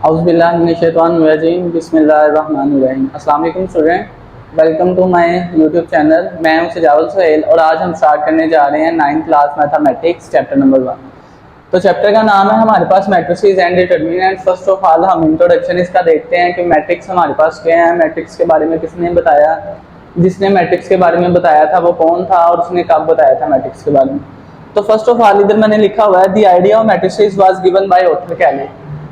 औज़ुबिल्लाहिमिनश्शैतानिर्रजीम बिस्मिल्लाहिर्रहमानिर्रहीम। अस्सलाम वालेकुम student, welcome to my YouTube channel. मैं हूं सजाउल सुहेल और आज हम स्टार्ट करने जा रहे हैं 9th class mathematics chapter number 1। तो चैप्टर का नाम है हमारे पास matrices and determinants. First of all हम इंट्रोडक्शन इसका देखते हैं कि मैट्रिक्स हमारे पास क्या है, मैट्रिक्स के बारे में किसने बताया, जिसने मैट्रिक्स के बारे में बताया था वो कौन था और उसने कब बताया था मैट्रिक्स के बारे में। तो फर्स्ट ऑफ ऑल इधर मैंने लिखा हुआ है the idea of matrices was given by Arthur Cayley.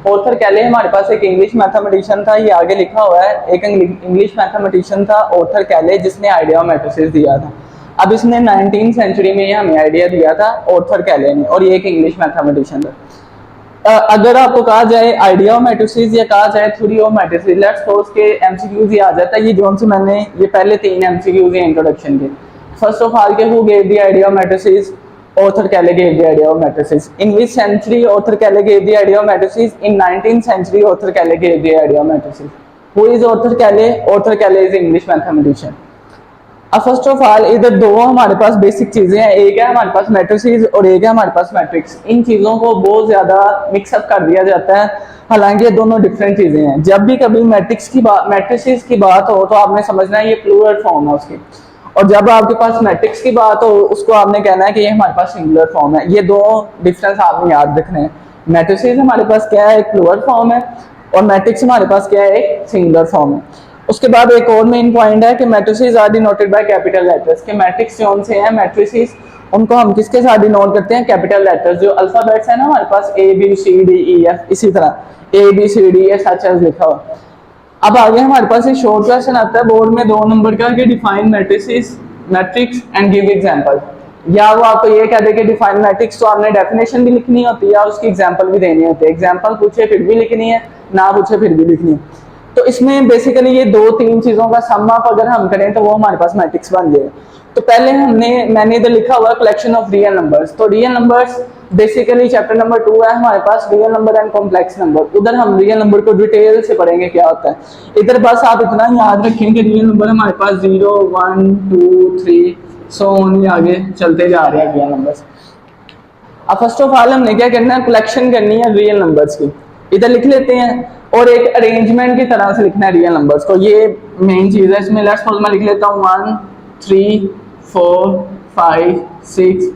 Arthur Cayley हमारे पास एक इंग्लिश मैथमेटिशियन था, ये आगे लिखा हुआ है, एक इंग्लिश मैथमेटिशियन था ऑर्थर कैले जिसने आइडिया ऑफ मैट्रिसेस दिया था। अब इसने 19th सेंचुरी में हमें आइडिया दिया था ऑर्थर कैले ने, और ये एक इंग्लिश मैथमेटिशियन था। अगर आपको कहा जाए आइडिया ऑफ मैट्रिसेस या कहा जाए theory of matrices, let's suppose के एमसीक्यूज ये आ जाता है। ये जोन से मैंने ये पहले 3 एमसीक्यूज हैं इंट्रोडक्शन के। फर्स्ट ऑफ ऑल के who gave the idea of matrices, author Cayley gave the idea of matrices. In which century author Cayley gave the idea of matrices? In 19th century author Cayley gave the idea of matrices. Who is author Cayley? Author Cayley is English mathematician. अब first of all इधर दो हमारे पास basic चीजें हैं, एक है हमारे पास मैट्रिसेस और एक है हमारे पास मैट्रिक्स। इन चीजों को बहुत ज्यादा मिक्सअप कर दिया जाता है, हालांकि ये दोनों डिफरेंट चीजें हैं। जब भी कभी मैट्रिसेस की बात हो तो आपने समझना है ये प्लूरल फॉर्म है उसकी, और जब आपके पास मैट्रिक्स की बात हो उसको आपने कहना है कि ये हमारे पास सिंगुलर फॉर्म है। ये दो डिफरेंस आपने याद रखने हैं। मैट्रिसेस हमारे पास क्या है, एक प्लूरल फॉर्म है, और मैट्रिक्स हमारे पास क्या है, एक सिंगुलर फॉर्म है। उसके बाद एक और मेन पॉइंट है कि matrices are denoted by capital letters. के मैट्रिक्स कौन से हैं, मैट्रिसेस उनको हम किसके साथ डिनोट करते हैं, कैपिटल लेटर्स। जो अल्फाबेट्स है ना हमारे पास A B C D E F, इसी तरह A B C D S H S लिखा हुआ। अब आगे हमारे पास एक शॉर्ट क्वेश्चन आता है बोर्ड में 2 नंबर का कि define matrices matrix and give example. या वो आपको ये कह दे कि डिफाइन मैट्रिक्स, तो आपने डेफिनेशन भी लिखनी होती है और उसकी एग्जांपल भी देनी होती है। एग्जांपल पूछे फिर भी लिखनी है, ना पूछे फिर भी लिखनी है। तो इसमें बेसिकली ये 2-3 चीजों का सम अप अगर हम करें तो वो हमारे पास मैट्रिक्स बन जाए। तो पहले मैंने इधर लिखा हुआ कलेक्शन ऑफ रियल नंबर्स। तो real numbers basically chapter number 2 है हमारे पास, real number and complex number. उधर हम रियल नंबर को डिटेल से पढ़ेंगे क्या होता है। इधर बस आप इतना याद रखें कि रियल नंबर हमारे पास 0 1 2 3 सो ऑन, आगे चलते जा रहे हैं रियल नंबर्स। अब फर्स्ट ऑफ ऑल हमने क्या करना है, कलेक्शन करनी है रियल नंबर्स की। इधर लिख लेते हैं और एक अरेंजमेंट की तरह से लिखना है रियल नंबर्स को, ये मेन चीज है इसमें। लेट्स सपोज मैं लिख लेता हूँ 1 3 4 5 6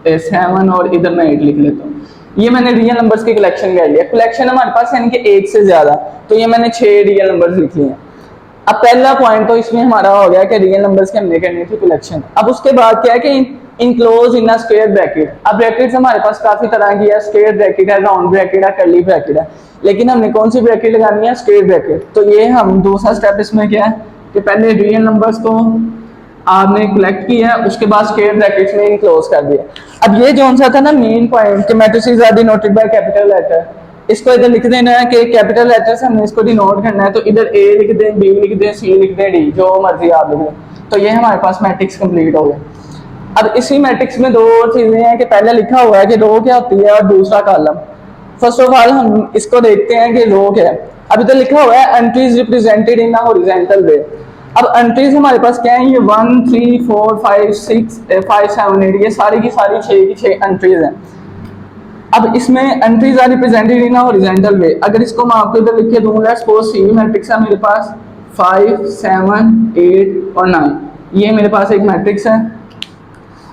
7 और इधर मैं 8 लिख लेता हूँ। ये मैंने रियल नंबर्स की कलेक्शन कर लिया। कलेक्शन हमारे पास यानी कि 8 से ज्यादा, तो ये मैंने 6 रियल नंबर्स लिख लिए हैं। अब पहला पॉइंट तो इसमें हमारा हो गया कि रियल नंबर्स की हमने करनी थी कलेक्शन। अब उसके बाद क्या है कि enclose in a square bracket. अब ब्रैकेट्स हमारे पास काफी तरह की है, स्क्वायर ब्रैकेट है, राउंड ब्रैकेट है, कर्ली ब्रैकेट है, लेकिन हमने कौन सी ब्रैकेट लगानी है, स्क्वायर ब्रैकेट। तो ये हम दूसरा स्टेप इसमें क्या है कि पहले रियल नंबर्स को आपने कलेक्ट किया, उसके बाद स्क्वायर ब्रैकेट्स में इनक्लोज कर दिया। अब ये जो सा था ना मेन पॉइंट कि matrices are denoted by capital letter, इसको इधर लिख देना है कि कैपिटल लेटर से हमने इसको डिनोट करना है। तो इधर ए लिख दें, बी लिख दें, सी लिख दें, डी, जो मर्जी आप लिख दें। तो ये हमारे पास मैट्रिक्स कंप्लीट हो गया। अब इसी मैट्रिक्स में 2 और चीजें हैं कि पहले लिखा हुआ है कि रो क्या होती है और दूसरा कॉलम। फर्स्ट ऑफ ऑल हम इसको देखते हैं कि रो क्या है। अब इधर लिखा हुआ है entries represented in a horizontal way. अब एंट्रीज हमारे पास क्या है, ये 1 3 4 5 6 5 7 8, ये सारी की सारी 6 की 6 एंट्रीज हैं। अब इसमें entries are represented in a horizontal way. अगर इसको मैं आपको इधर लिख के दूं, लेट्स सपोज सी मैट्रिक्स है मेरे पास 5 7 8 और 9, ये मेरे पास एक मैट्रिक्स है।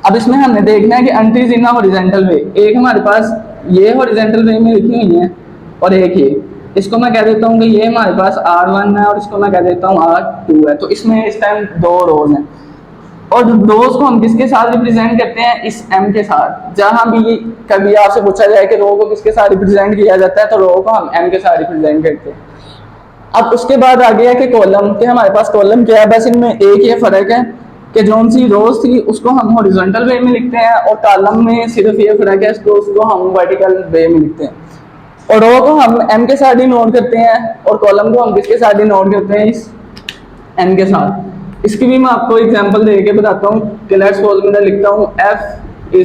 अब इसमें हमने देखना है कि एंट्रीज इन अ हॉरिजॉन्टल वे, एक हमारे पास ये हॉरिजॉन्टल वे में लिखी हुई है और एक ये, इसको मैं कह देता हूँ कि ये हमारे पास R1 है और इसको मैं कह देता हूँ R2 है। तो इसमें इस टाइम 2 रोज हैं और रोज को हम किसके साथ रिप्रेजेंट करते हैं, इस M के साथ। जहां भी कभी आपसे पूछा जाए कि रो को किसके साथ रिप्रेजेंट किया जाता है तो रो को हम M के साथ रिप्रेजेंट करते हैं। अब उसके बाद आ गया कि कॉलम, के हमारे पास कॉलम क्या है, बस इनमें एक ये फर्क है कि जो सी रोज थी उसको हम हॉरिजॉन्टल वे में लिखते हैं और कॉलम में सिर्फ ये फर्क है, उसको हम वर्टिकल वे में लिखते हैं। और रो को हम M के साथ ही नोट करते हैं और कॉलम को हम किसके साथ ही नोट करते हैं, इस N के साथ। इसकी भी मैं आपको एग्जांपल दे के बताता हूँ कि लेट्स सपोज मैं लिखता हूँ F =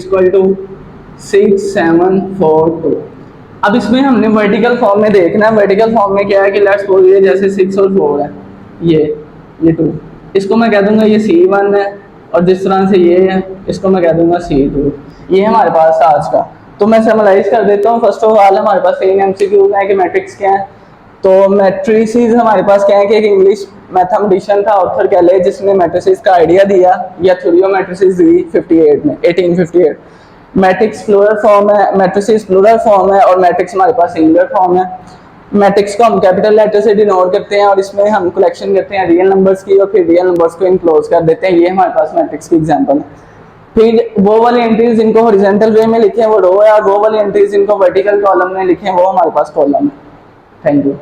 6 7 4 2। अब इसमें हमने वर्टिकल फॉर्म में देखना है। वर्टिकल फॉर्म में क्या है कि लेट्स सपोज ये जैसे 6 और 4 है, ये 2, इसको मैं कह दूंगा ये C1 है, और जिस तरह से ये है इसको मैं कह दूंगा C2। ये हमारे पास आज का। तो मैं समराइज कर देता हूँ। फर्स्ट ऑफ ऑल हमारे पास 3 एमसीक्यूज हैं कि मैट्रिक्स क्या है। तो मैट्रिसेस हमारे पास क्या है कि एक इंग्लिश मैथमेटिशियन था ऑर्थर कैले, जिसने मैट्रिसेस का आइडिया दिया या थ्योरी ऑफ मैट्रिसेस दी 58 में 1858। मैट्रिक्स प्लूरल फॉर्म है, मैट्रिसेस प्लूरल फॉर्म है और मैट्रिक्स हमारे पास सिंगुलर फॉर्म है। मैट्रिक्स को हम कैपिटल लेटर से डिनोट करते हैं और इसमें हम कलेक्शन करते हैं रियल नंबर्स की और फिर रियल नंबर्स को इनक्लोज कर देते हैं। ये हमारे पास मैट्रिक्स की एग्जांपल है। फिर वो वाली एंट्रीज जिनको हॉरिजॉन्टल वे में लिखे हैं वो रो है, और वो वाली एंट्रीज जिनको वर्टिकल कॉलम में लिखे हैं वो हमारे पास कॉलम है। Thank you.